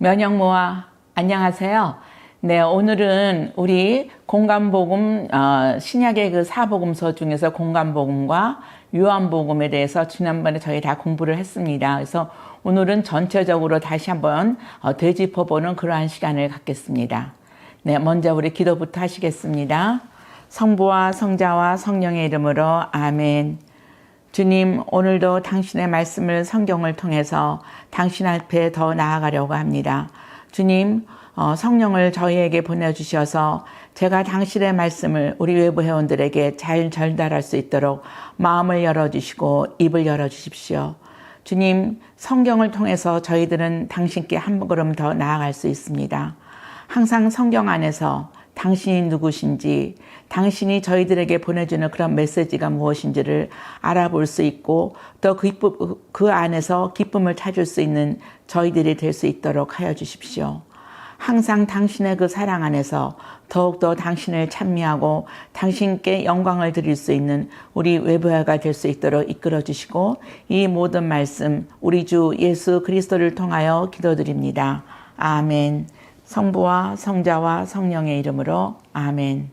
면역모아 안녕하세요. 네, 오늘은 우리 공간복음 신약의 그 사복음서 중에서 공간복음과 요한복음에 대해서 지난번에 저희 다 공부를 했습니다. 그래서 오늘은 전체적으로 다시 한번 되짚어보는 그러한 시간을 갖겠습니다. 네, 먼저 우리 기도부터 하시겠습니다. 성부와 성자와 성령의 이름으로 아멘. 주님, 오늘도 당신의 말씀을 성경을 통해서 당신 앞에 더 나아가려고 합니다. 주님, 성령을 저희에게 보내주셔서 제가 당신의 말씀을 우리 외부 회원들에게 잘 전달할 수 있도록 마음을 열어주시고 입을 열어주십시오. 주님, 성경을 통해서 저희들은 당신께 한 걸음 더 나아갈 수 있습니다. 항상 성경 안에서 당신이 누구신지, 당신이 저희들에게 보내주는 그런 메시지가 무엇인지를 알아볼 수 있고 또 그 안에서 기쁨을 찾을 수 있는 저희들이 될 수 있도록 하여 주십시오. 항상 당신의 그 사랑 안에서 더욱더 당신을 찬미하고 당신께 영광을 드릴 수 있는 우리 외부회가 될 수 있도록 이끌어 주시고 이 모든 말씀 우리 주 예수 그리스도를 통하여 기도드립니다. 아멘. 성부와 성자와 성령의 이름으로 아멘.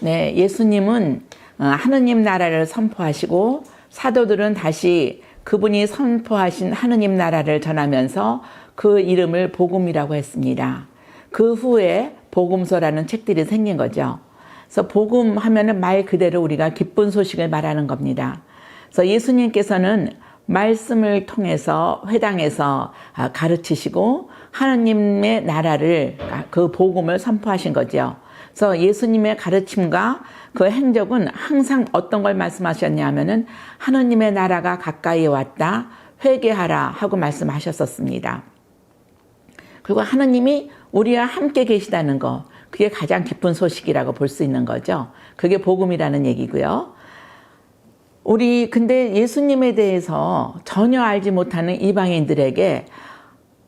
네, 예수님은 하느님 나라를 선포하시고 사도들은 다시 그분이 선포하신 하느님 나라를 전하면서 그 이름을 복음이라고 했습니다. 그 후에 복음서라는 책들이 생긴 거죠. 그래서 복음 하면은 말 그대로 우리가 기쁜 소식을 말하는 겁니다. 그래서 예수님께서는 말씀을 통해서 회당에서 가르치시고 하느님의 나라를 그 복음을 선포하신 거죠. 그래서 예수님의 가르침과 그 행적은 항상 어떤 걸 말씀하셨냐면은 하느님의 나라가 가까이 왔다 회개하라 하고 말씀하셨었습니다. 그리고 하느님이 우리와 함께 계시다는 거, 그게 가장 기쁜 소식이라고 볼 수 있는 거죠. 그게 복음이라는 얘기고요. 근데 예수님에 대해서 전혀 알지 못하는 이방인들에게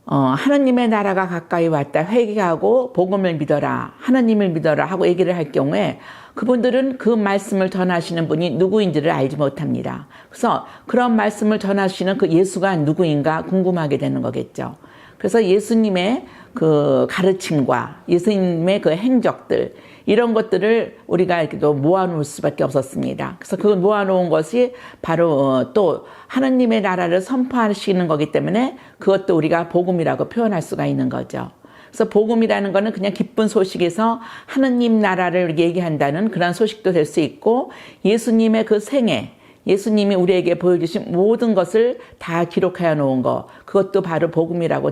하나님의 나라가 가까이 왔다 회개하고 복음을 믿어라 하나님을 믿어라 하고 얘기를 할 경우에 그분들은 그 말씀을 전하시는 분이 누구인지를 알지 못합니다. 그래서 그런 말씀을 전하시는 그 예수가 누구인가 궁금하게 되는 거겠죠. 그래서 예수님의 그 가르침과 예수님의 그 행적들 이런 것들을 우리가 이렇게 또 모아놓을 수밖에 없었습니다. 그래서 그 모아놓은 것이 바로 또 하느님의 나라를 선포하시는 거기 때문에 그것도 우리가 복음이라고 표현할 수가 있는 거죠. 그래서 복음이라는 거는 그냥 기쁜 소식에서 하느님 나라를 얘기한다는 그런 소식도 될 수 있고 예수님의 그 생애, 예수님이 우리에게 보여주신 모든 것을 다 기록하여 놓은 것, 그것도 바로 복음이라고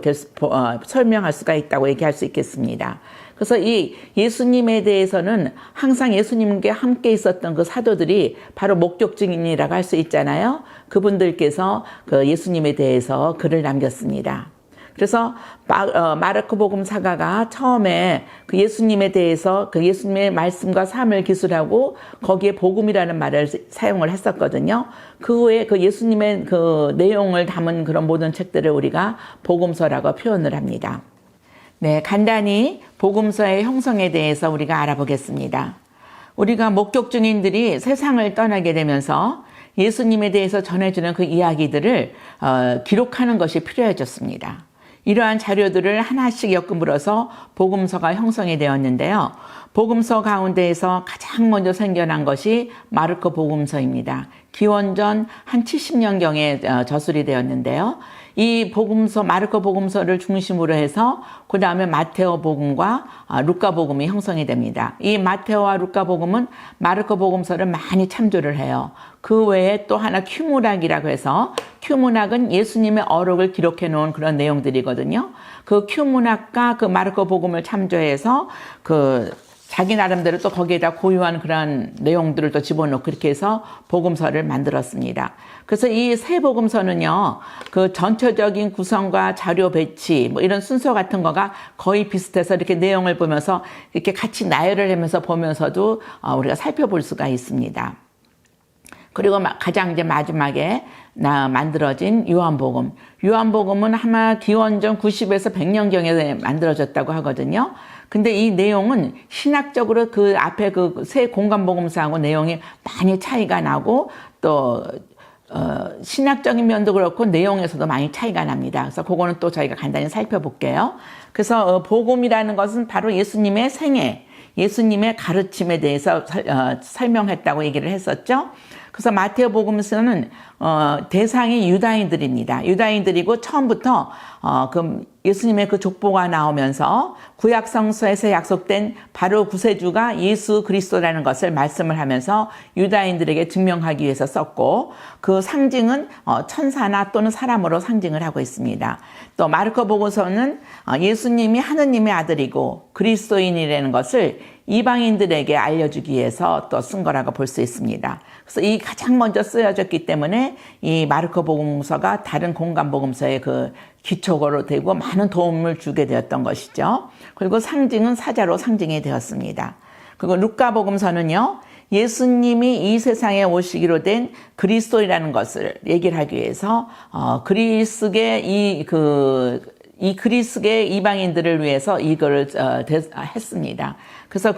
설명할 수가 있다고 얘기할 수 있겠습니다. 그래서 이 예수님에 대해서는 항상 예수님께 함께 있었던 그 사도들이 바로 목격 증인이라고 할 수 있잖아요. 그분들께서 그 예수님에 대해서 글을 남겼습니다. 그래서 마르코 복음 사가가 처음에 그 예수님에 대해서 그 예수님의 말씀과 삶을 기술하고 거기에 복음이라는 말을 사용을 했었거든요. 그 후에 그 예수님의 그 내용을 담은 그런 모든 책들을 우리가 복음서라고 표현을 합니다. 네, 간단히 복음서의 형성에 대해서 우리가 알아보겠습니다. 우리가 목격 증인들이 세상을 떠나게 되면서 예수님에 대해서 전해주는 그 이야기들을 기록하는 것이 필요해졌습니다. 이러한 자료들을 하나씩 엮음으로써 복음서가 형성이 되었는데요. 복음서 가운데에서 가장 먼저 생겨난 것이 마르코 복음서입니다. 기원전 한 70년경에 저술이 되었는데요. 이 복음서, 마르코 복음서를 중심으로 해서 그 다음에 마테오 복음과 루카 복음이 형성이 됩니다. 이 마테오와 루카 복음은 마르코 복음서를 많이 참조를 해요. 그 외에 또 하나 큐문학이라고 해서 큐문학은 예수님의 어록을 기록해 놓은 그런 내용들이거든요. 그 큐문학과 그 마르코 복음을 참조해서 자기 나름대로 또 거기에다 고유한 그런 내용들을 또 집어넣고 그렇게 해서 복음서를 만들었습니다. 그래서 이 세 복음서는요, 그 전체적인 구성과 자료 배치, 뭐 이런 순서 같은 거가 거의 비슷해서 이렇게 내용을 보면서 이렇게 같이 나열을 하면서 보면서도 우리가 살펴볼 수가 있습니다. 그리고 가장 이제 마지막에 만들어진 요한복음. 요한복음은 아마 기원전 90에서 100년경에 만들어졌다고 하거든요. 근데 이 내용은 신학적으로 그 앞에 그 세 공간복음서하고 내용이 많이 차이가 나고 또 신학적인 면도 그렇고 내용에서도 많이 차이가 납니다. 그래서 그거는 또 저희가 간단히 살펴볼게요. 그래서 복음이라는 것은 바로 예수님의 생애, 예수님의 가르침에 대해서 설명했다고 얘기를 했었죠. 그래서 마테오 복음서는 대상이 유다인들입니다. 유다인들이고 처음부터 그 예수님의 그 족보가 나오면서 구약 성서에서 약속된 바로 구세주가 예수 그리스도라는 것을 말씀을 하면서 유다인들에게 증명하기 위해서 썼고, 그 상징은 천사나 또는 사람으로 상징을 하고 있습니다. 또 마르코 복음서는 예수님이 하느님의 아들이고 그리스도인이라는 것을 이방인들에게 알려주기 위해서 또 쓴 거라고 볼 수 있습니다. 그래서 이 가장 먼저 쓰여졌기 때문에 이 마르코 복음서가 다른 공간 복음서의 그 기초로 되고 많은 도움을 주게 되었던 것이죠. 그리고 상징은 사자로 상징이 되었습니다. 그리고 루카 복음서는요, 예수님이 이 세상에 오시기로 된 그리스도이라는 것을 얘기를 하기 위해서 그리스계 이 그리스계 이방인들을 위해서 이거를 했습니다. 그래서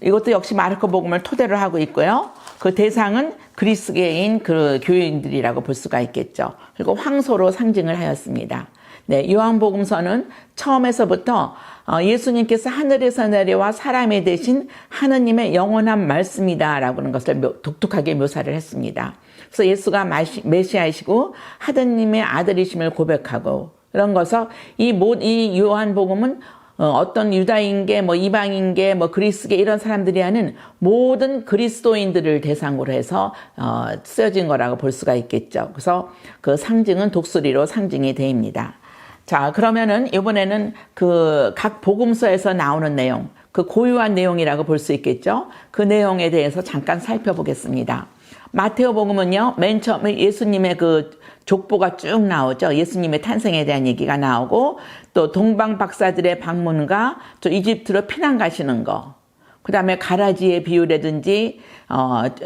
이것도 역시 마르코 복음을 토대로 하고 있고요. 그 대상은 그리스계인 그 교인들이라고 볼 수가 있겠죠. 그리고 황소로 상징을 하였습니다. 네, 요한복음서는 처음에서부터 예수님께서 하늘에서 내려와 사람이 되신 하느님의 영원한 말씀이다라고 하는 것을 독특하게 묘사를 했습니다. 그래서 예수가 메시아이시고 하느님의 아들이심을 고백하고, 그런 것서 이 요한복음은 어떤 유다인계, 이방인계, 그리스계 이런 사람들이 하는 모든 그리스도인들을 대상으로 해서 쓰여진 거라고 볼 수가 있겠죠. 그래서 그 상징은 독수리로 상징이 됩니다. 자, 그러면은 이번에는 그 각 복음서에서 나오는 내용, 그 고유한 내용이라고 볼 수 있겠죠. 그 내용에 대해서 잠깐 살펴보겠습니다. 마테오 복음은요, 맨 처음에 예수님의 그 족보가 쭉 나오죠. 예수님의 탄생에 대한 얘기가 나오고, 또 동방 박사들의 방문과 또 이집트로 피난 가시는 거, 그 다음에 가라지의 비유라든지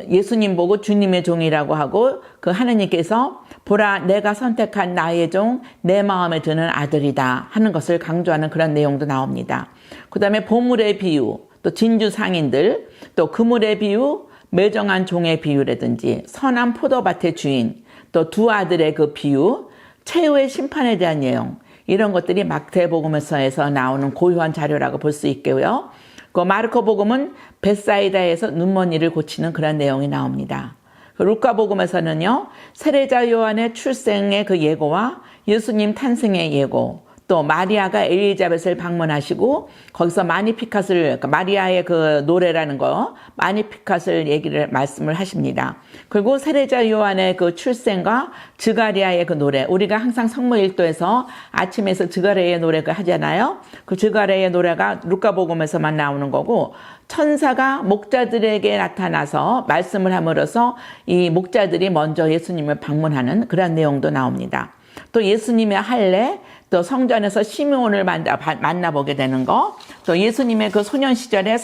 예수님 보고 주님의 종이라고 하고, 그 하느님께서 보라 내가 선택한 나의 종 내 마음에 드는 아들이다 하는 것을 강조하는 그런 내용도 나옵니다. 그 다음에 보물의 비유, 또 진주 상인들, 또 그물의 비유, 매정한 종의 비유라든지 선한 포도밭의 주인, 또 두 아들의 그 비유, 최후의 심판에 대한 내용, 이런 것들이 마태복음서에서 나오는 고유한 자료라고 볼 수 있고요. 그 마르코 복음은 벳사이다에서 눈먼이를 고치는 그런 내용이 나옵니다. 그 루카 복음에서는요, 세례자 요한의 출생의 그 예고와 예수님 탄생의 예고, 또 마리아가 엘리자벳을 방문하시고 거기서 마니피캇을, 그러니까 마리아의 그 노래라는 거, 마니피캇을 말씀을 하십니다. 그리고 세례자 요한의 그 출생과 드가리아의 그 노래, 우리가 항상 성모일도에서 아침에서 드가리아의 노래가 하잖아요. 그 드가리아의 노래가 루카복음에서만 나오는 거고, 천사가 목자들에게 나타나서 말씀을 함으로써 이 목자들이 먼저 예수님을 방문하는 그런 내용도 나옵니다. 또 예수님의 할례, 또 성전에서 시므온을 만나보게 되는 거, 또 예수님의 그 소년 시절에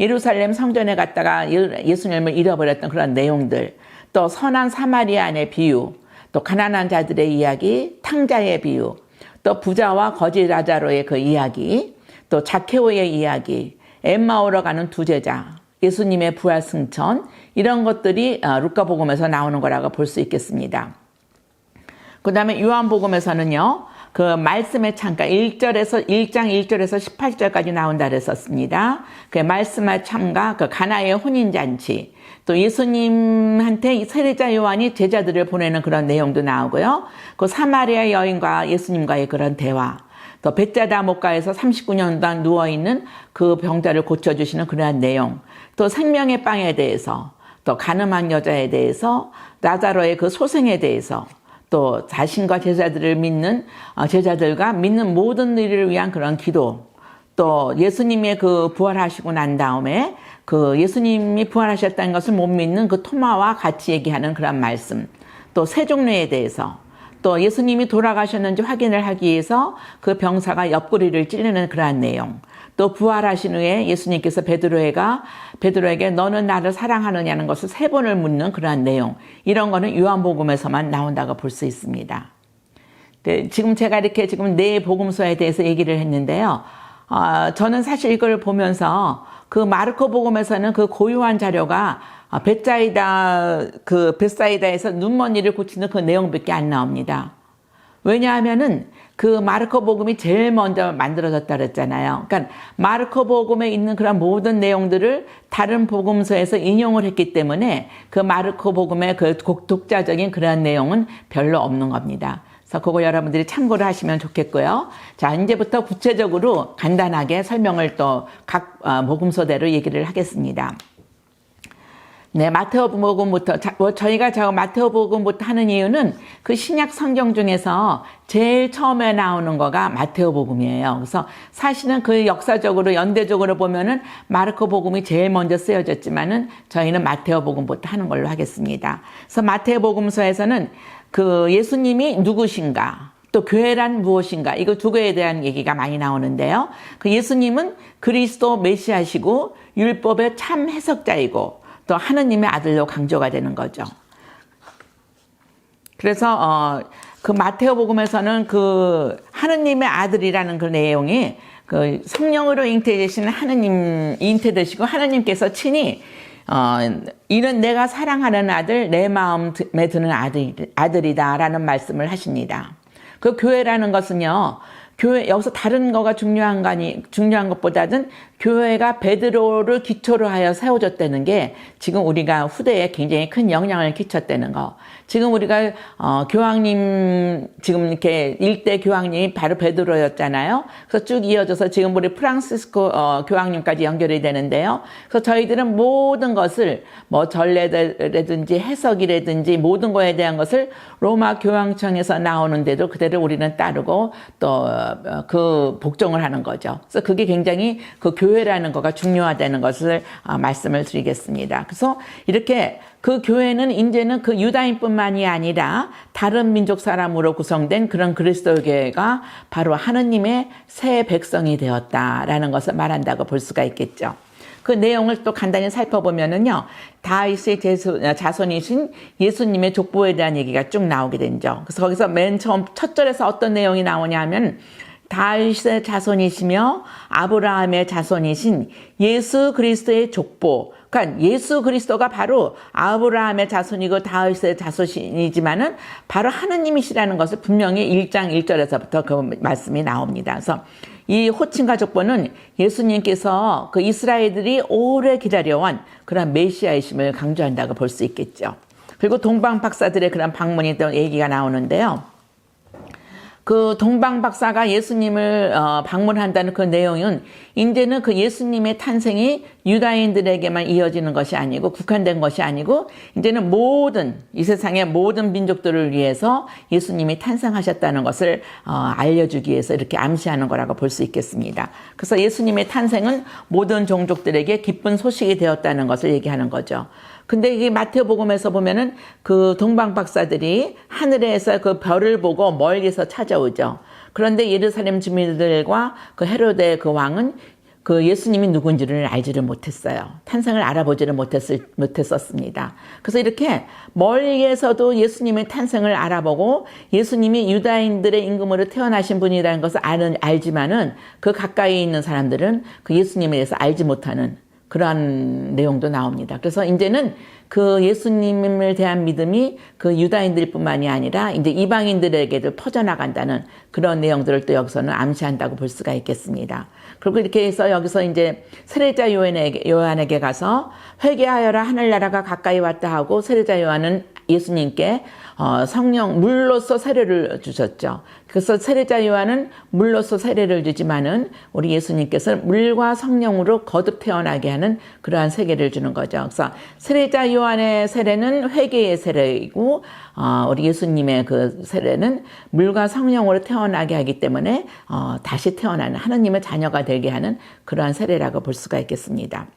예루살렘 성전에 갔다가 예수님을 잃어버렸던 그런 내용들, 또 선한 사마리아인의 비유, 또 가난한 자들의 이야기, 탕자의 비유, 또 부자와 거지 라자로의 그 이야기, 또 자케오의 이야기, 엠마오로 가는 두 제자, 예수님의 부활 승천, 이런 것들이 루카복음에서 나오는 거라고 볼 수 있겠습니다. 그 다음에 요한복음에서는요, 그 말씀의 창가 1장 1절에서 18절까지 나온다 그랬었습니다. 그 말씀의 창가, 그 가나의 혼인잔치, 또 예수님한테 세례자 요한이 제자들을 보내는 그런 내용도 나오고요. 그 사마리아 여인과 예수님과의 그런 대화, 또 벳자다 목가에서 39년 동안 누워있는 그 병자를 고쳐주시는 그러한 내용, 또 생명의 빵에 대해서, 또 가늠한 여자에 대해서, 나자로의 그 소생에 대해서, 또 자신과 제자들과 믿는 모든 일을 위한 그런 기도, 또 예수님의 그 부활하시고 난 다음에 그 예수님이 부활하셨다는 것을 못 믿는 그 토마와 같이 얘기하는 그런 말씀, 또 세종례에 대해서, 또 예수님이 돌아가셨는지 확인을 하기 위해서 그 병사가 옆구리를 찌르는 그러한 내용, 또 부활하신 후에 예수님께서 베드로에게 너는 나를 사랑하느냐는 것을 3번을 묻는 그러한 내용, 이런 거는 요한복음에서만 나온다고 볼 수 있습니다. 네, 지금 제가 이렇게 지금 4복음서에 대해서 얘기를 했는데요. 저는 사실 이걸 보면서 그 마르코 복음에서는 그 고유한 자료가 벳사이다에서 눈먼이를 고치는 그 내용밖에 안 나옵니다. 왜냐하면은 그 마르코 복음이 제일 먼저 만들어졌다 그랬잖아요. 그러니까 마르코 복음에 있는 그런 모든 내용들을 다른 복음서에서 인용을 했기 때문에 그 마르코 복음의 그 독자적인 그런 내용은 별로 없는 겁니다. 그래서 그거 여러분들이 참고를 하시면 좋겠고요. 자, 이제부터 구체적으로 간단하게 설명을 또 각 복음서대로 얘기를 하겠습니다. 네, 마태복음부터 저희가 마태복음부터 하는 이유는 그 신약 성경 중에서 제일 처음에 나오는 거가 마태복음이에요. 그래서 사실은 그 역사적으로 연대적으로 보면은 마르코 복음이 제일 먼저 쓰여졌지만은 저희는 마태복음부터 하는 걸로 하겠습니다. 그래서 마태복음서에서는 그 예수님이 누구신가, 또 교회란 무엇인가, 이거 두 개에 대한 얘기가 많이 나오는데요. 그 예수님은 그리스도 메시아시고 율법의 참 해석자이고 또 하느님의 아들로 강조가 되는 거죠. 그래서 그 마태복음에서는 그 하느님의 아들이라는 그 내용이 그 성령으로 잉태되시는 하느님 잉태되시고 하느님께서 친히 이는 내가 사랑하는 아들, 내 마음에 드는 아들이다라는 말씀을 하십니다. 그 교회라는 것은요, 교회, 여기서 다른 거가 중요한 것보다는 교회가 베드로를 기초로 하여 세워졌다는 게 지금 우리가 후대에 굉장히 큰 영향을 끼쳤다는 거. 지금 우리가, 교황님, 지금 이렇게 일대 교황님이 바로 베드로였잖아요. 그래서 쭉 이어져서 지금 우리 프랑시스코, 교황님까지 연결이 되는데요. 그래서 저희들은 모든 것을 뭐 전례라든지 해석이라든지 모든 거에 대한 것을 로마 교황청에서 나오는데도 그대로 우리는 따르고 또 그 복종을 하는 거죠. 그래서 그게 굉장히 그 교회라는 거가 중요하다는 것을 말씀을 드리겠습니다. 그래서 이렇게 그 교회는 이제는 그 유다인뿐만이 아니라 다른 민족 사람으로 구성된 그런 그리스도 교회가 바로 하느님의 새 백성이 되었다라는 것을 말한다고 볼 수가 있겠죠. 그 내용을 또 간단히 살펴보면은요, 다윗의 자손이신 예수님의 족보에 대한 얘기가 쭉 나오게 되죠. 그래서 거기서 맨 처음 첫 절에서 어떤 내용이 나오냐 하면, 다윗의 자손이시며 아브라함의 자손이신 예수 그리스도의 족보. 그러니까 예수 그리스도가 바로 아브라함의 자손이고 다윗의 자손이지만은 바로 하느님이시라는 것을 분명히 1장 1절에서부터 그 말씀이 나옵니다. 그래서 이 호칭과 족보는 예수님께서 그 이스라엘들이 오래 기다려온 그런 메시아이심을 강조한다고 볼 수 있겠죠. 그리고 동방 박사들의 그런 방문이 또 얘기가 나오는데요. 그 동방 박사가 예수님을 방문한다는 그 내용은 이제는 그 예수님의 탄생이 유다인들에게만 이어지는 것이 아니고 국한된 것이 아니고 이제는 모든 이 세상의 모든 민족들을 위해서 예수님이 탄생하셨다는 것을 알려주기 위해서 이렇게 암시하는 거라고 볼 수 있겠습니다. 그래서 예수님의 탄생은 모든 종족들에게 기쁜 소식이 되었다는 것을 얘기하는 거죠. 근데 이게 마태복음에서 보면은 그 동방 박사들이 하늘에서 그 별을 보고 멀리서 찾아오죠. 그런데 예루살렘 주민들과 그 헤로데 그 왕은 그 예수님이 누군지를 알지를 못했어요. 탄생을 알아보지를 못했었습니다. 그래서 이렇게 멀리에서도 예수님의 탄생을 알아보고 예수님이 유다인들의 임금으로 태어나신 분이라는 것을 알지만은 그 가까이 있는 사람들은 그 예수님에 대해서 알지 못하는 그러한 내용도 나옵니다. 그래서 이제는 그 예수님에 대한 믿음이 그 유다인들뿐만이 아니라 이제 이방인들에게도 퍼져나간다는 그런 내용들을 또 여기서는 암시한다고 볼 수가 있겠습니다. 그리고 이렇게 해서 여기서 이제 세례자 요한에게 가서 회개하여라 하늘나라가 가까이 왔다 하고 세례자 요한은 예수님께 성령 물로서 세례를 주셨죠. 그래서 세례자 요한은 물로서 세례를 주지만은 우리 예수님께서 물과 성령으로 거듭 태어나게 하는 그러한 세례를 주는 거죠. 그래서 세례자 요한의 세례는 회개의 세례이고 우리 예수님의 그 세례는 물과 성령으로 태어나게 하기 때문에 다시 태어나는 하나님의 자녀가 되게 하는 그러한 세례라고 볼 수가 있겠습니다.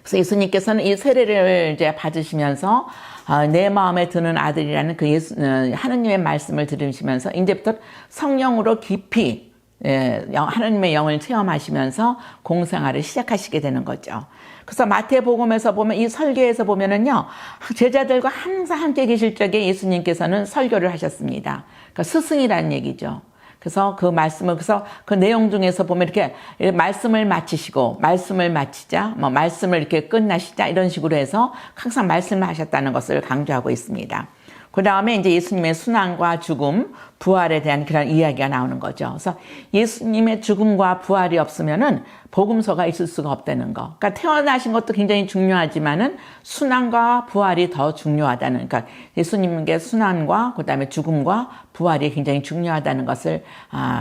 그래서 예수님께서는 이 세례를 이제 받으시면서 내 마음에 드는 아들이라는 그 하느님의 말씀을 들으시면서 이제부터 성령으로 깊이 하나님의 영을 체험하시면서 공생활을 시작하시게 되는 거죠. 그래서 마태복음에서 보면 이 설교에서 보면은요, 제자들과 항상 함께 계실 적에 예수님께서는 설교를 하셨습니다. 그러니까 스승이라는 얘기죠. 그래서 그 내용 중에서 보면 이렇게 말씀을 마치시고, 말씀을 마치자, 뭐 말씀을 이렇게 끝나시자, 이런 식으로 해서 항상 말씀을 하셨다는 것을 강조하고 있습니다. 그 다음에 이제 예수님의 순환과 죽음, 부활에 대한 그런 이야기가 나오는 거죠. 그래서 예수님의 죽음과 부활이 없으면은 복음서가 있을 수가 없다는 거. 그러니까 태어나신 것도 굉장히 중요하지만은 순환과 부활이 더 중요하다는, 그러니까 예수님께 순환과 그 다음에 죽음과 부활이 굉장히 중요하다는 것을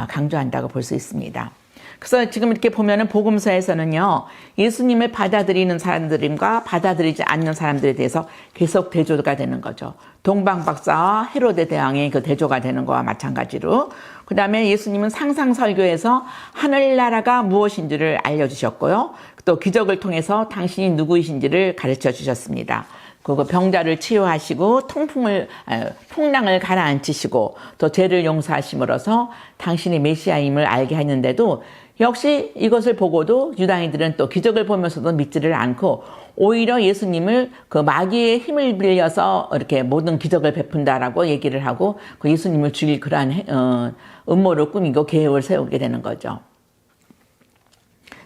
강조한다고 볼 수 있습니다. 그래서 지금 이렇게 보면은 복음서에서는요, 예수님을 받아들이는 사람들과 받아들이지 않는 사람들에 대해서 계속 대조가 되는 거죠. 동방박사와 헤로데 대왕의 그 대조가 되는 거와 마찬가지로, 그 다음에 예수님은 상상설교에서 하늘나라가 무엇인지를 알려주셨고요. 또 기적을 통해서 당신이 누구이신지를 가르쳐 주셨습니다. 그 병자를 치유하시고 풍랑을 가라앉히시고 또 죄를 용서하심으로써 당신이 메시아임을 알게 했는데도 역시 이것을 보고도 유다인들은 또 기적을 보면서도 믿지를 않고 오히려 예수님을 그 마귀의 힘을 빌려서 이렇게 모든 기적을 베푼다라고 얘기를 하고 그 예수님을 죽일 그러한 음모를 꾸미고 계획을 세우게 되는 거죠.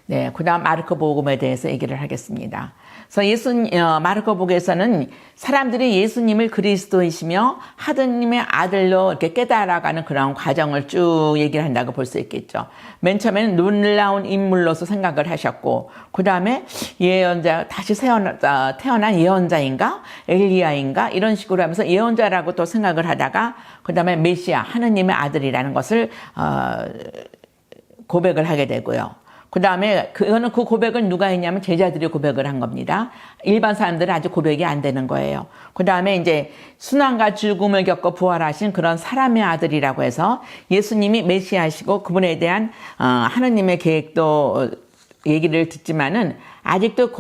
네, 그 다음 마르코복음에 대해서 얘기를 하겠습니다. 그래서 마르코복음에서는 사람들이 예수님을 그리스도이시며 하느님의 아들로 이렇게 깨달아가는 그런 과정을 쭉 얘기를 한다고 볼 수 있겠죠. 맨 처음에는 놀라운 인물로서 생각을 하셨고, 그 다음에 예언자, 다시 태어난 예언자인가? 엘리야인가? 이런 식으로 하면서 예언자라고 또 생각을 하다가, 그 다음에 메시아, 하느님의 아들이라는 것을 고백을 하게 되고요. 그 다음에 그 고백을 누가 했냐면 제자들이 고백을 한 겁니다. 일반 사람들은 아직 고백이 안 되는 거예요. 그 다음에 이제 순환과 죽음을 겪고 부활하신 그런 사람의 아들이라고 해서 예수님이 메시아시고 그분에 대한 하느님의 계획도 얘기를 듣지만은 아직도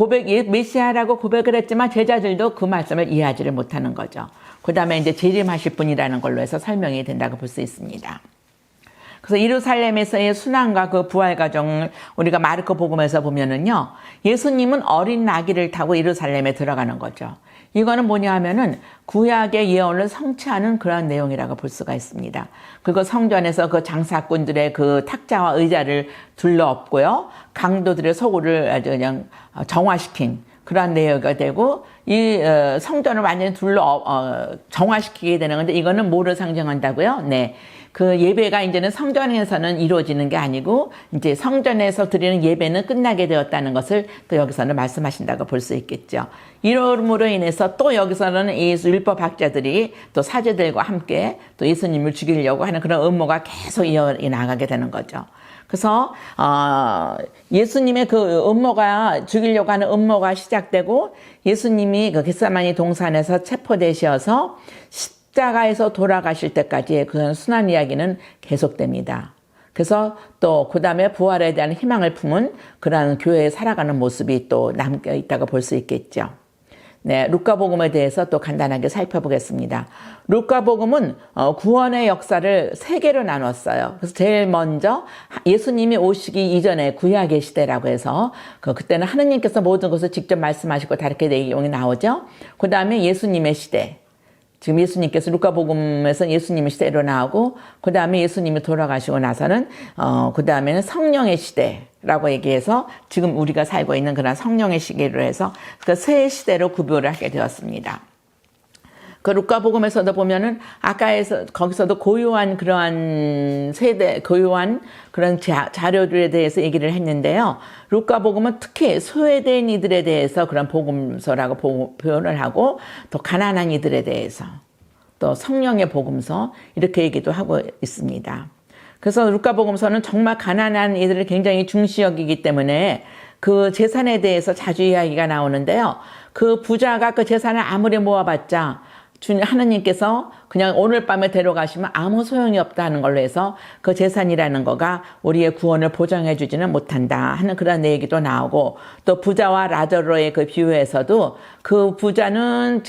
메시아라고 고백을 했지만 제자들도 그 말씀을 이해하지를 못하는 거죠. 그 다음에 이제 재림하실 분이라는 걸로 해서 설명이 된다고 볼 수 있습니다. 그래서 예루살렘에서의 순환과 그 부활 과정을 우리가 마르코 복음에서 보면은요, 예수님은 어린 나귀를 타고 예루살렘에 들어가는 거죠. 이거는 뭐냐 하면은 구약의 예언을 성취하는 그런 내용이라고 볼 수가 있습니다. 그리고 성전에서 그 장사꾼들의 그 탁자와 의자를 둘러엎고요, 강도들의 소굴을 아주 그냥 정화시킨 그러한 내용이 되고, 이 성전을 완전히 정화시키게 되는 건데, 이거는 뭐를 상징한다고요? 네. 그 예배가 이제는 성전에서는 이루어지는 게 아니고 이제 성전에서 드리는 예배는 끝나게 되었다는 것을 또 여기서는 말씀하신다고 볼 수 있겠죠. 이러므로 인해서 또 여기서는 이 율법학자들이 또 사제들과 함께 또 예수님을 죽이려고 하는 그런 음모가 계속 이어나가게 되는 거죠. 그래서 예수님의 그 음모가 죽이려고 하는 음모가 시작되고 예수님이 그 겟세마니 동산에서 체포되셔서 십자가에서 돌아가실 때까지의 그런 순환 이야기는 계속됩니다. 그래서 또 그 다음에 부활에 대한 희망을 품은 그러한 교회에 살아가는 모습이 또 남겨 있다고 볼 수 있겠죠. 네, 루카복음에 대해서 또 간단하게 살펴보겠습니다. 루카복음은 구원의 역사를 세 개로 나눴어요. 그래서 제일 먼저 예수님이 오시기 이전에 구약의 시대라고 해서 그때는 하느님께서 모든 것을 직접 말씀하시고 다르게 내용이 나오죠. 그 다음에 예수님의 시대. 지금 예수님께서 루카복음에서 예수님의 시대로 나오고 그 다음에 예수님이 돌아가시고 나서는 그 다음에는 성령의 시대라고 얘기해서 지금 우리가 살고 있는 그런 성령의 시기로 해서 그 세 시대로 구별을 하게 되었습니다. 그 루카복음에서도 보면은 거기서도 고유한 그러한 고유한 그런 자료들에 대해서 얘기를 했는데요. 루카복음은 특히 소외된 이들에 대해서 그런 복음서라고 표현을 하고 또 가난한 이들에 대해서 또 성령의 복음서 이렇게 얘기도 하고 있습니다. 그래서 루카복음서는 정말 가난한 이들을 굉장히 중시 여기기 때문에 그 재산에 대해서 자주 이야기가 나오는데요. 그 부자가 그 재산을 아무리 모아봤자 하느님께서 그냥 오늘 밤에 데려가시면 아무 소용이 없다는 걸로 해서 그 재산이라는 거가 우리의 구원을 보장해 주지는 못한다 하는 그런 얘기도 나오고, 또 부자와 라자로의 그 비유에서도 그 부자는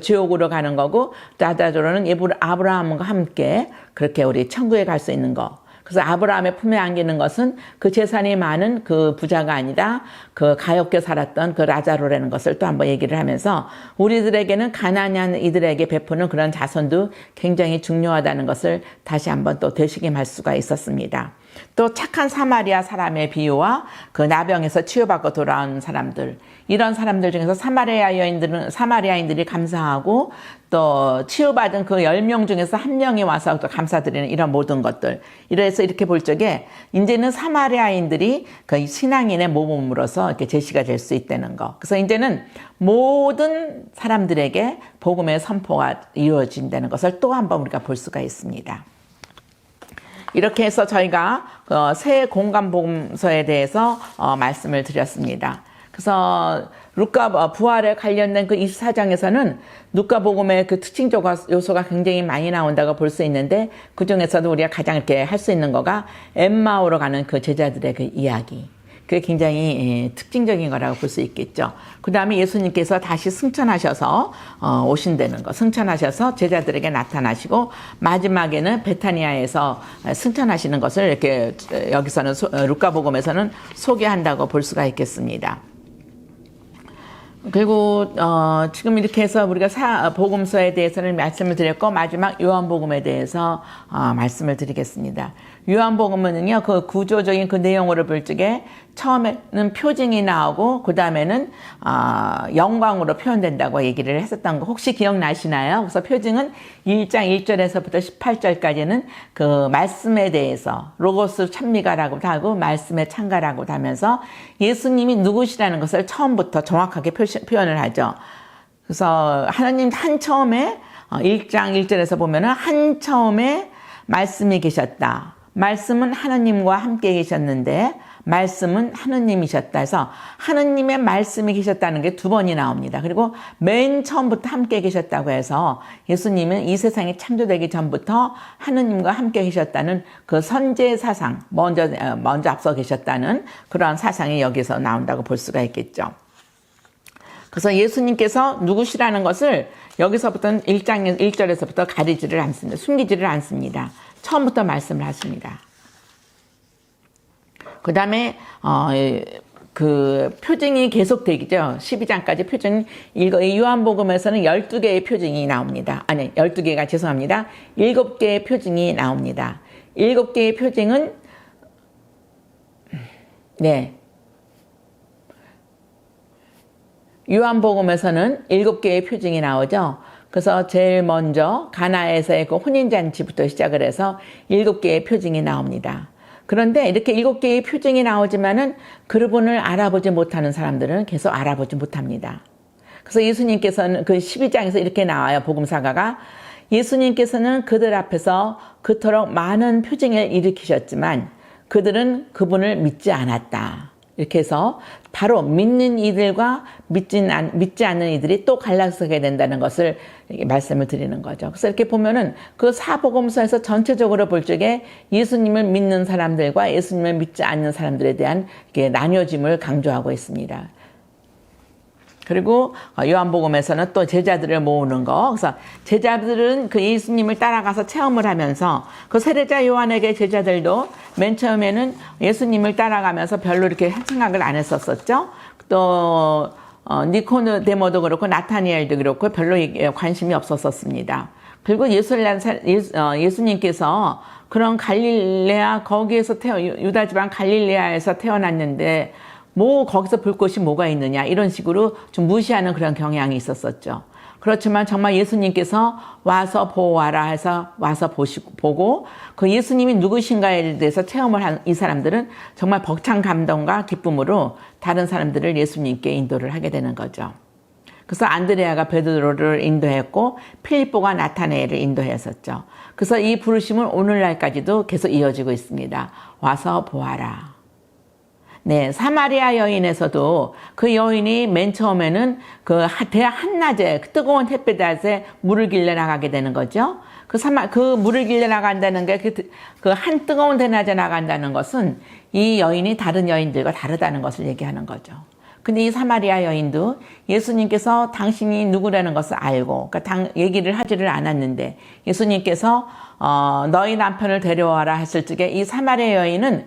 지옥으로 가는 거고 라자로는 아브라함과 함께 그렇게 우리 천국에 갈 수 있는 거. 그래서 아브라함의 품에 안기는 것은 그 재산이 많은 그 부자가 아니라 그 가엾게 살았던 그 라자로라는 것을 또 한번 얘기를 하면서 우리들에게는 가난한 이들에게 베푸는 그런 자손도 굉장히 중요하다는 것을 다시 한번 또 되새김할 수가 있었습니다. 또 착한 사마리아 사람의 비유와 그 나병에서 치유받고 돌아온 사람들, 이런 사람들 중에서 사마리아인들이 감사하고 또 치유받은 그 10명 중에서 한 명이 와서 또 감사드리는 이런 모든 것들. 이래서 이렇게 볼 적에 이제는 사마리아인들이 그 신앙인의 모범으로서 이렇게 제시가 될 수 있다는 거. 그래서 이제는 모든 사람들에게 복음의 선포가 이루어진다는 것을 또 한번 우리가 볼 수가 있습니다. 이렇게 해서 저희가 새 공간복음서에 대해서 말씀을 드렸습니다. 그래서 루카 부활에 관련된 그 24장에서는 루카복음의 그 특징적 요소가 굉장히 많이 나온다고 볼 수 있는데, 그 중에서도 우리가 가장 이렇게 할 수 있는 거가 엠마오로 가는 그 제자들의 그 이야기. 그게 굉장히 특징적인 거라고 볼 수 있겠죠. 그 다음에 예수님께서 다시 승천하셔서 오신다는 거, 승천하셔서 제자들에게 나타나시고 마지막에는 베타니아에서 승천하시는 것을 이렇게 여기서는 루카복음에서는 소개한다고 볼 수가 있겠습니다. 그리고 지금 이렇게 해서 우리가 복음서에 대해서는 말씀을 드렸고, 마지막 요한복음에 대해서 말씀을 드리겠습니다. 요한복음은요, 그 구조적인 그 내용으로 볼 적에 처음에는 표징이 나오고 그 다음에는 영광으로 표현된다고 얘기를 했었던 거 혹시 기억나시나요? 그래서 표징은 1장 1절에서부터 18절까지는 그 말씀에 대해서 로고스 찬미가라고도 하고 말씀의 창가라고도 하면서 예수님이 누구시라는 것을 처음부터 정확하게 표현을 하죠. 그래서 하나님 한 처음에 1장 1절에서 보면은 한 처음에 말씀이 계셨다. 말씀은 하나님과 함께 계셨는데 말씀은 하느님이셨다 해서 하느님의 말씀이 계셨다는 게 2번이 나옵니다. 그리고 맨 처음부터 함께 계셨다고 해서 예수님은 이 세상이 창조되기 전부터 하느님과 함께 계셨다는 그 선제 사상, 먼저 앞서 계셨다는 그러한 사상이 여기서 나온다고 볼 수가 있겠죠. 그래서 예수님께서 누구시라는 것을 여기서부터는 1장 1절에서부터 가리지를 않습니다. 숨기지를 않습니다. 처음부터 말씀을 하십니다. 그 다음에 그 표징이 계속되죠. 12장까지 표징, 요한복음에서는 12개의 표징이 나옵니다. 아니, 12개가 죄송합니다. 7개의 표징이 나옵니다. 7개의 표징은 요한복음에서는 7개의 표징이 나오죠. 그래서 제일 먼저 가나에서의 그 혼인잔치부터 시작을 해서 7개의 표징이 나옵니다. 그런데 이렇게 7개의 표징이 나오지만은 그분을 알아보지 못하는 사람들은 계속 알아보지 못합니다. 그래서 예수님께서는 그 12장에서 이렇게 나와요. 복음사가가 예수님께서는 그들 앞에서 그토록 많은 표징을 일으키셨지만 그들은 그분을 믿지 않았다. 이렇게 해서 바로 믿는 이들과 믿지 않는 이들이 또 갈라서게 된다는 것을 말씀을 드리는 거죠. 그래서 이렇게 보면은 그 사복음서에서 전체적으로 볼 적에 예수님을 믿는 사람들과 예수님을 믿지 않는 사람들에 대한 나뉘어짐을 강조하고 있습니다. 그리고 요한복음에서는 또 제자들을 모으는 거. 그래서 제자들은 그 예수님을 따라가서 체험을 하면서 그 세례자 요한에게 제자들도 맨 처음에는 예수님을 따라가면서 별로 이렇게 생각을 안 했었었죠. 또 니코데모도 그렇고 나타니엘도 그렇고 별로 관심이 없었습니다. 그리고 예수님께서 그런 갈릴레아 거기에서 유다 지방 갈릴레아에서 태어났는데 뭐 거기서 볼 곳이 뭐가 있느냐 이런 식으로 좀 무시하는 그런 경향이 있었었죠. 그렇지만 정말 예수님께서 와서 보아라 해서 와서 보고 그 예수님이 누구신가에 대해서 체험을 한 이 사람들은 정말 벅찬 감동과 기쁨으로 다른 사람들을 예수님께 인도를 하게 되는 거죠. 그래서 안드레아가 베드로를 인도했고 필립보가 나타나엘을 인도했었죠. 그래서 이 부르심은 오늘날까지도 계속 이어지고 있습니다. 와서 보아라. 네, 사마리아 여인에서도 그 여인이 맨 처음에는 그 대학 한낮에 그 뜨거운 햇빛 아래 물을 길러 나가게 되는 거죠. 그 물을 길러 나간다는 게 그 한 뜨거운 대낮에 나간다는 것은 이 여인이 다른 여인들과 다르다는 것을 얘기하는 거죠. 근데 이 사마리아 여인도 예수님께서 당신이 누구라는 것을 알고, 그러니까 얘기를 하지를 않았는데 예수님께서 너희 남편을 데려와라 했을 적에 이 사마리아 여인은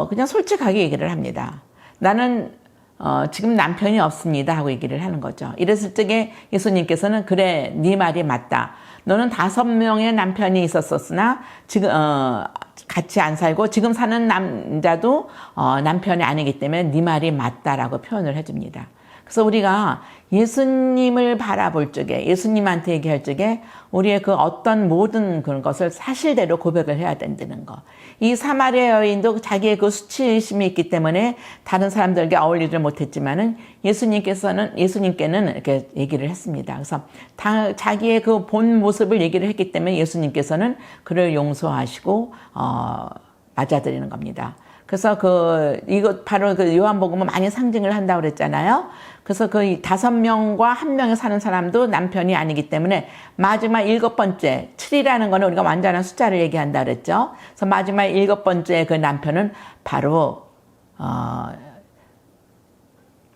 그냥 솔직하게 얘기를 합니다. 나는 지금 남편이 없습니다 하고 얘기를 하는 거죠. 이랬을 적에 예수님께서는 그래, 네 말이 맞다. 너는 5명의 남편이 있었으나 지금 같이 안 살고 지금 사는 남자도 남편이 아니기 때문에 네 말이 맞다라고 표현을 해줍니다. 그래서 우리가 예수님을 바라볼 적에, 예수님한테 얘기할 적에 우리의 그 어떤 모든 그런 것을 사실대로 고백을 해야 된다는 거. 이 사마리아 여인도 자기의 그 수치심이 있기 때문에 다른 사람들에게 어울리지 못했지만은 예수님께는 이렇게 얘기를 했습니다. 그래서 자기의 그 본 모습을 얘기를 했기 때문에 예수님께서는 그를 용서하시고 맞아들이는 겁니다. 그래서 이거 바로 그 요한복음은 많이 상징을 한다고 그랬잖아요. 그래서 그 5명과 1명에 사는 사람도 남편이 아니기 때문에 마지막 7번째, 7이라는 거는 우리가 완전한 숫자를 얘기한다 그랬죠. 그래서 마지막 7번째 그 남편은 바로,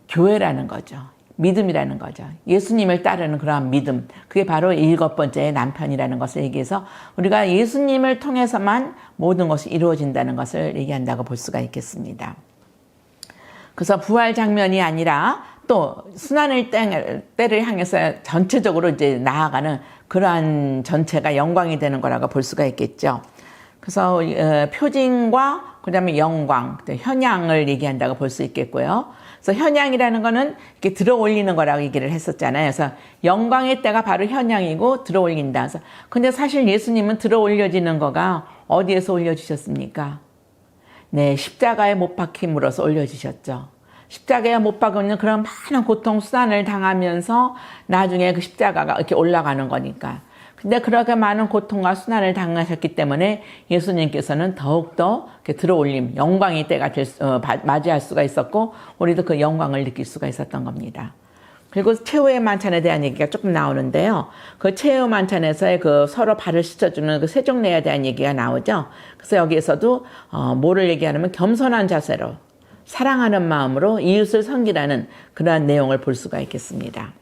교회라는 거죠. 믿음이라는 거죠. 예수님을 따르는 그러한 믿음. 그게 바로 7번째의 남편이라는 것을 얘기해서 우리가 예수님을 통해서만 모든 것이 이루어진다는 것을 얘기한다고 볼 수가 있겠습니다. 그래서 부활 장면이 아니라 또 순환의 때를 향해서 전체적으로 이제 나아가는 그러한 전체가 영광이 되는 거라고 볼 수가 있겠죠. 그래서 표징과 그다음에 영광, 현양을 얘기한다고 볼 수 있겠고요. 그래서 현양이라는 거는 이렇게 들어 올리는 거라고 얘기를 했었잖아요. 그래서 영광의 때가 바로 현양이고 들어 올린다. 그래서 근데 사실 예수님은 들어 올려지는 거가 어디에서 올려주셨습니까? 네, 십자가에 못 박힘으로써 올려주셨죠. 십자가에 못 박으면 그런 많은 고통 수단을 당하면서 나중에 그 십자가가 이렇게 올라가는 거니까. 근데 그렇게 많은 고통과 수난을 당하셨기 때문에 예수님께서는 더욱더 들어올림, 영광의 때가 맞이할 수가 있었고 우리도 그 영광을 느낄 수가 있었던 겁니다. 그리고 최후의 만찬에 대한 얘기가 조금 나오는데요. 그 최후 만찬에서의 그 서로 발을 씻어주는 그 세종례에 대한 얘기가 나오죠. 그래서 여기에서도 뭐를 얘기하냐면 겸손한 자세로 사랑하는 마음으로 이웃을 섬기라는 그러한 내용을 볼 수가 있겠습니다.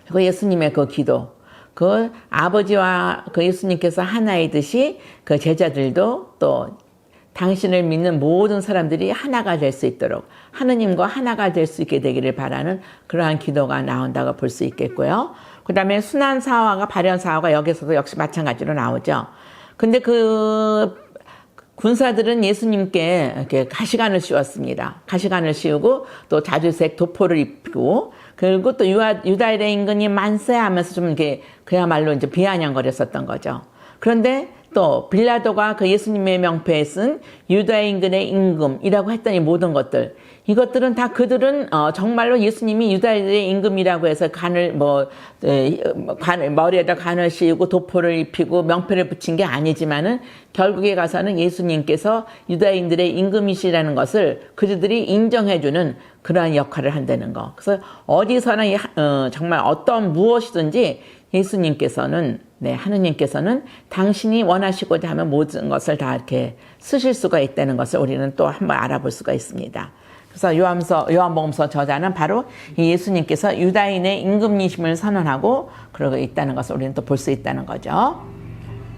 그리고 예수님의 그 기도, 그 아버지와 그 예수님께서 하나이듯이 그 제자들도 또 당신을 믿는 모든 사람들이 하나가 될 수 있도록 하느님과 하나가 될 수 있게 되기를 바라는 그러한 기도가 나온다고 볼 수 있겠고요. 그 다음에 순환사화가 발현사화가 여기서도 역시 마찬가지로 나오죠. 근데 그 군사들은 예수님께 이렇게 가시관을 씌웠습니다. 가시관을 씌우고 또 자주색 도포를 입고 그리고 또 유다인의 임금이 만세하면서 좀 이렇게 그야말로 이제 비아냥거렸었던 거죠. 그런데 또 빌라도가 그 예수님의 명패에 쓴 유다의 임금의 임금이라고 했던 이 모든 것들, 이것들은 다 그들은 정말로 예수님이 유다의 임금이라고 해서 머리에다 관을 씌우고 도포를 입히고 명패를 붙인 게 아니지만은 결국에 가서는 예수님께서 유다인들의 임금이시라는 것을 그들이 인정해주는 그러한 역할을 한다는 거. 그래서 어디서나 정말 어떤 무엇이든지 예수님께서는 하느님께서는 당신이 원하시고자 하면 모든 것을 다 이렇게 쓰실 수가 있다는 것을 우리는 또 한번 알아볼 수가 있습니다. 그래서 요한복음서 저자는 바로 예수님께서 유다인의 임금이심을 선언하고 그러고 있다는 것을 우리는 또 볼 수 있다는 거죠.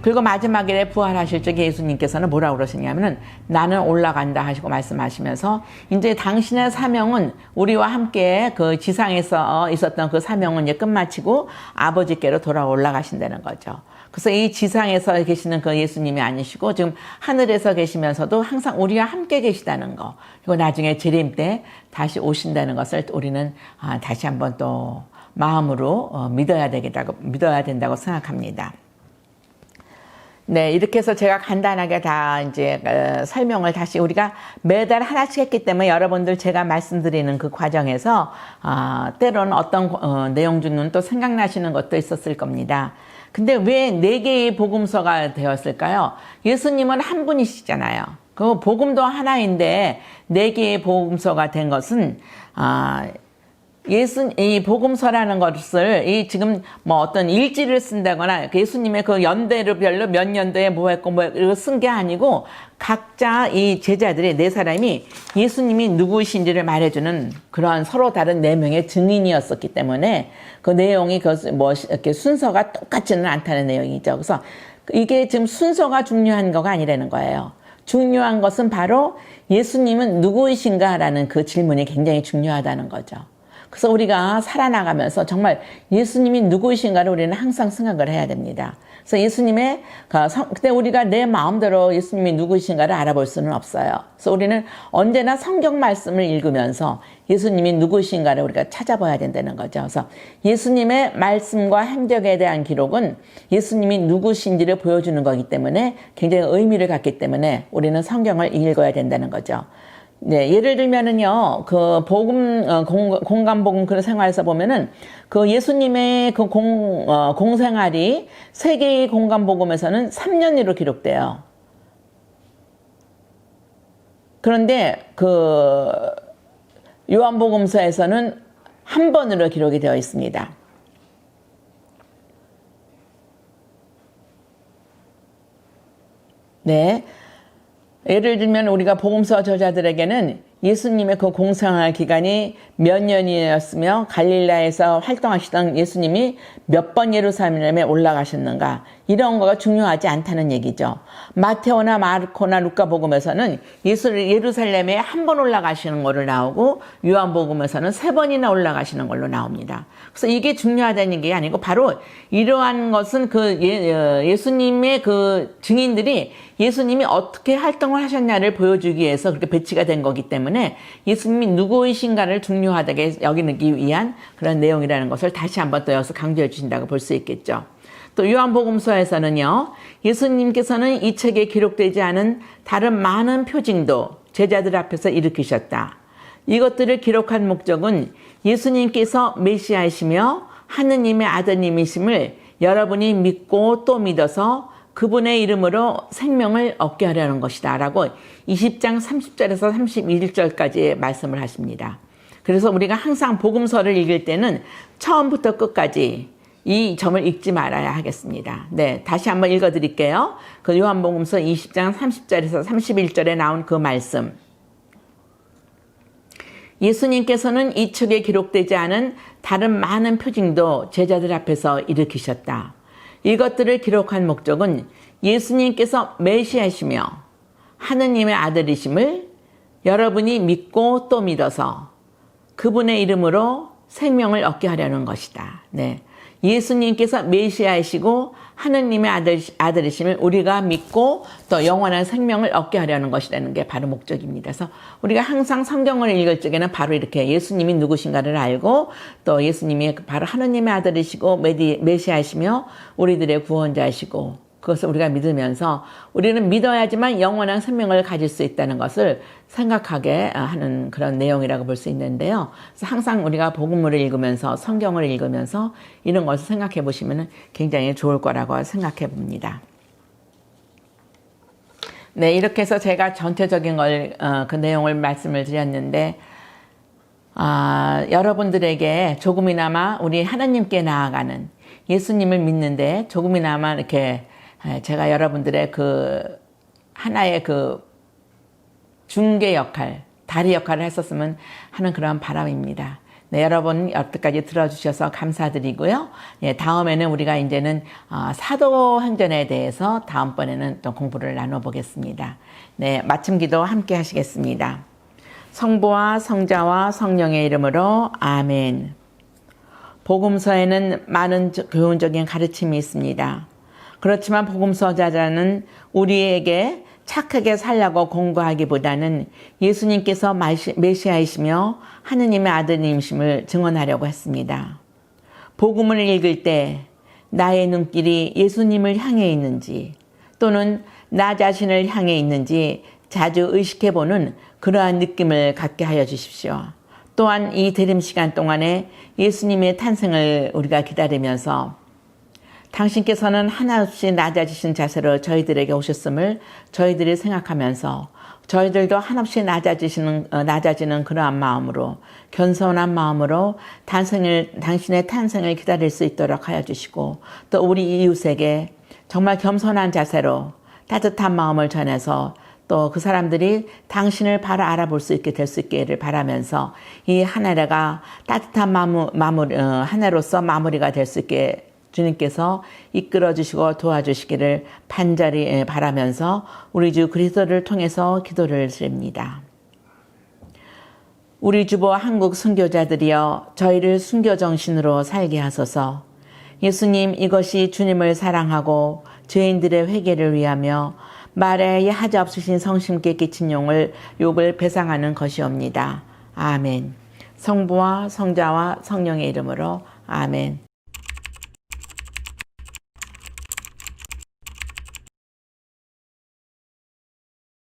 그리고 마지막에 부활하실 적에 예수님께서는 뭐라고 그러시냐면은 나는 올라간다 하시고 말씀하시면서 이제 당신의 사명은 우리와 함께 그 지상에서 있었던 그 사명은 이제 끝마치고 아버지께로 돌아 올라가신다는 거죠. 그래서 이 지상에서 계시는 그 예수님이 아니시고 지금 하늘에서 계시면서도 항상 우리와 함께 계시다는 거. 그리고 나중에 재림 때 다시 오신다는 것을 우리는 다시 한번 또 마음으로 믿어야 된다고 생각합니다. 네, 이렇게 해서 제가 간단하게 다 이제 설명을 다시 우리가 매달 하나씩 했기 때문에 여러분들 제가 말씀드리는 그 과정에서 때로는 어떤 내용 중은 또 생각나시는 것도 있었을 겁니다. 근데 왜 4개의 복음서가 되었을까요? 예수님은 한 분이시잖아요. 그 복음도 하나인데 4개의 복음서가 된 것은 이 복음서라는 것을, 지금 뭐 어떤 일지를 쓴다거나, 예수님의 그 연대를 별로 몇 년도에 뭐 했고, 이거 쓴 게 아니고, 각자 이 제자들이, 네 사람이 예수님이 누구신지를 말해주는 그러한 서로 다른 네 명의 증인이었었기 때문에, 그 내용이 이렇게 순서가 똑같지는 않다는 내용이죠. 그래서 이게 지금 순서가 중요한 거가 아니라는 거예요. 중요한 것은 바로 예수님은 누구이신가라는 그 질문이 굉장히 중요하다는 거죠. 그래서 우리가 살아나가면서 정말 예수님이 누구이신가를 우리는 항상 생각을 해야 됩니다. 그래서 예수님의, 그때 우리가 내 마음대로 예수님이 누구이신가를 알아볼 수는 없어요. 그래서 우리는 언제나 성경 말씀을 읽으면서 예수님이 누구이신가를 우리가 찾아봐야 된다는 거죠. 그래서 예수님의 말씀과 행적에 대한 기록은 예수님이 누구신지를 보여주는 거기 때문에 굉장히 의미를 갖기 때문에 우리는 성경을 읽어야 된다는 거죠. 네, 예를 들면은요, 그 공간복음 그런 생활에서 보면은, 그 예수님의 그 공생활이 세계의 공간복음에서는 3년으로 기록돼요. 그런데 그 요한복음서에서는 한 번으로 기록이 되어 있습니다. 네. 예를 들면 우리가 복음서 저자들에게는 예수님의 그 공생활 기간이 몇 년이었으며 갈릴라에서 활동하시던 예수님이 몇 번 예루살렘에 올라가셨는가, 이런 거가 중요하지 않다는 얘기죠. 마테오나 마르코나 루카복음에서는 예루살렘에 한 번 올라가시는 걸로 나오고, 요한복음에서는 3번이나 올라가시는 걸로 나옵니다. 그래서 이게 중요하다는 게 아니고, 바로 이러한 것은 그 예수님의 그 증인들이 예수님이 어떻게 활동을 하셨냐를 보여주기 위해서 그렇게 배치가 된 거기 때문에 예수님이 누구이신가를 중요하다게 여기기 위한 그런 내용이라는 것을 다시 한번 또 여기서 강조해 주신다고 볼 수 있겠죠. 또 요한복음서에서는요, 예수님께서는 이 책에 기록되지 않은 다른 많은 표징도 제자들 앞에서 일으키셨다. 이것들을 기록한 목적은 예수님께서 메시아이시며 하느님의 아드님이심을 여러분이 믿고 또 믿어서 그분의 이름으로 생명을 얻게 하려는 것이다 라고 20장 30절에서 31절까지 말씀을 하십니다. 그래서 우리가 항상 복음서를 읽을 때는 처음부터 끝까지 이 점을 읽지 말아야 하겠습니다. 네, 다시 한번 읽어드릴게요. 그 요한복음서 20장 30절에서 31절에 나온 그 말씀. 예수님께서는 이 책에 기록되지 않은 다른 많은 표징도 제자들 앞에서 일으키셨다. 이것들을 기록한 목적은 예수님께서 메시아이시며 하느님의 아들이심을 여러분이 믿고 또 믿어서 그분의 이름으로 생명을 얻게 하려는 것이다. 네. 예수님께서 메시아이시고 하느님의 아들이심을 우리가 믿고 또 영원한 생명을 얻게 하려는 것이라는 게 바로 목적입니다. 그래서 우리가 항상 성경을 읽을 적에는 바로 이렇게 예수님이 누구신가를 알고 또 예수님이 바로 하느님의 아들이시고 메시아이시며 우리들의 구원자이시고, 그것을 우리가 믿으면서 우리는 믿어야지만 영원한 생명을 가질 수 있다는 것을 생각하게 하는 그런 내용이라고 볼 수 있는데요. 그래서 항상 우리가 복음을 읽으면서 성경을 읽으면서 이런 것을 생각해 보시면 굉장히 좋을 거라고 생각해 봅니다. 네, 이렇게 해서 제가 전체적인 그 내용을 말씀을 드렸는데, 여러분들에게 조금이나마 우리 하나님께 나아가는, 예수님을 믿는데 조금이나마 이렇게 제가 여러분들의 그 하나의 그 중개 역할, 다리 역할을 했었으면 하는 그런 바람입니다. 네, 여러분 여태까지 들어주셔서 감사드리고요. 예, 다음에는 우리가 이제는 사도행전에 대해서 다음번에는 또 공부를 나눠보겠습니다. 네, 마침 기도 함께 하시겠습니다. 성부와 성자와 성령의 이름으로 아멘. 복음서에는 많은 교훈적인 가르침이 있습니다. 그렇지만 복음서자는 우리에게 착하게 살라고 공부하기보다는 예수님께서 메시아이시며 하느님의 아드님이심을 증언하려고 했습니다. 복음을 읽을 때 나의 눈길이 예수님을 향해 있는지 또는 나 자신을 향해 있는지 자주 의식해보는 그러한 느낌을 갖게 하여 주십시오. 또한 이 대림 시간 동안에 예수님의 탄생을 우리가 기다리면서 당신께서는 한없이 낮아지신 자세로 저희들에게 오셨음을 저희들이 생각하면서 저희들도 한없이 낮아지는 그러한 마음으로 겸손한 마음으로 당신의 탄생을 기다릴 수 있도록 하여 주시고 또 우리 이웃에게 정말 겸손한 자세로 따뜻한 마음을 전해서 또 그 사람들이 당신을 바로 알아볼 수 있게 될 수 있기를 바라면서 이 한 해가 따뜻한 한 해로서 마무리가 될 수 있게 주님께서 이끌어 주시고 도와주시기를 간절히 바라면서 우리 주 그리스도를 통해서 기도를 드립니다. 우리 주보 한국 순교자들이여 저희를 순교 정신으로 살게 하소서. 예수님, 이것이 주님을 사랑하고 죄인들의 회개를 위하며 말에 하자 없으신 성심께 끼친 욕을 배상하는 것이옵니다. 아멘. 성부와 성자와 성령의 이름으로 아멘.